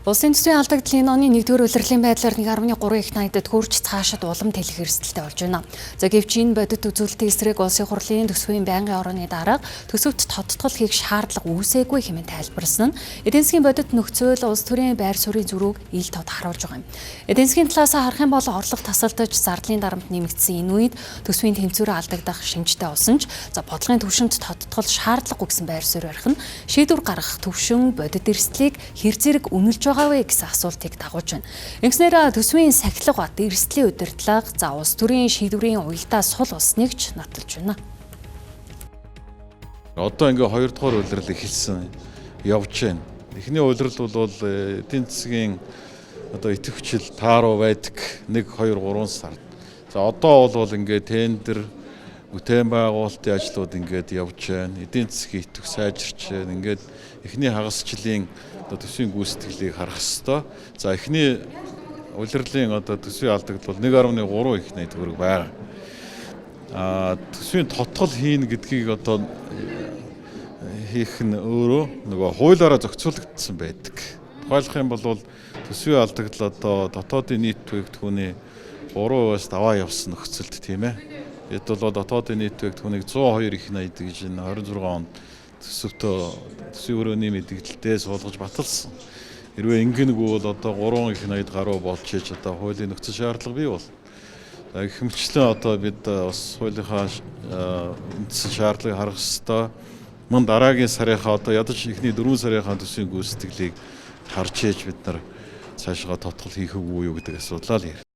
Улсын төсвийн алдагдлын оны 1-р улирлын байдлаар 1.3 их найдад хүрч цаашид улам тэлэх эрсдэлтэй болж байна. За гэвч энэ бодит үзүүлэлтийн эсрэг улсын хурлын төсвийн байнгын орооны дарга төсөвт тодтгол хийх шаардлага үүсээгүй хэмээн тайлбарласан нь эдийн засгийн бодит нөхцөл улс төрийн байр суурийн зүрхийг ил тод харуулж байгаа юм. Эдийн засгийн талаас харах юм бол орлого тасалдаж зардлын дарамт нэмэгдсэн энэ үед төсвийн тэмцүүрээ алдагдах шинжтэй болсон ч бодлогын түвшинд тодтгол шаардлагагүй гэсэн байр суурь барих нь шийдвэр гаргах түвшин бодит эрсдлийг хэр зэрэг үнэлж байгаа вэ гэсэн асуултыг дагуулж байна. Ингэснээр төсвийн сахилга бат эрсдлийн удирдлага улс төрийн шийдвэрийн уялдаа сул болсныг ч нотолж байна. Одоо ингээ 2 дугаар улирал эхэлсэн явж байна. Эхний улирал бол эдийн засгийн идэвхжил тааруу байдаг 1, 2, 3 сард. За одоо бол ингээ тендер бүтээн байгуулалтын ажлууд ингээд явж байна. Эдийн засгийн идэвх сайжирч байна. Ингээд эхний хагасчлалын төсвийн гүйцэтгэлийг харах ёстой. За эхний улирлын төсвийн алдагдал бол 1.3 их найд төгрөг байна. Төсвийн тодтгол хийн гэдгийг хийх нь өөрөө нөгөө хуулиараа зохицуулагдсан байдаг. Тухайлах юм бол төсвийн алдагдал дотоодын нийт бүтээгдэхүүний 3%-аас даваа явсан нөхцөлд тийм ээ. Эд бол дотоодын нийт бүтээгдэхүүнийг 102 их найд гэж 26 онд төсвийн өрөөний мэдээлэлдээ суулгаж баталсан. Хэрвээ ингэнэггүй бол 3 их найд гаруй болж иж хуулийн нөхцөл шаардлага бий бол. Гэх мэтчлэн бид бас хуулийнхаа үндсэн шаардлагыг харах ёстой. Мөн дараагийн сарынхаа ядаж эхний 4 сарынхаа төсвийн гүйцэтгэлийг харж ээж бид нар цаашгаа тодтгол хийх үгүй юу гэдэг асуудлаа л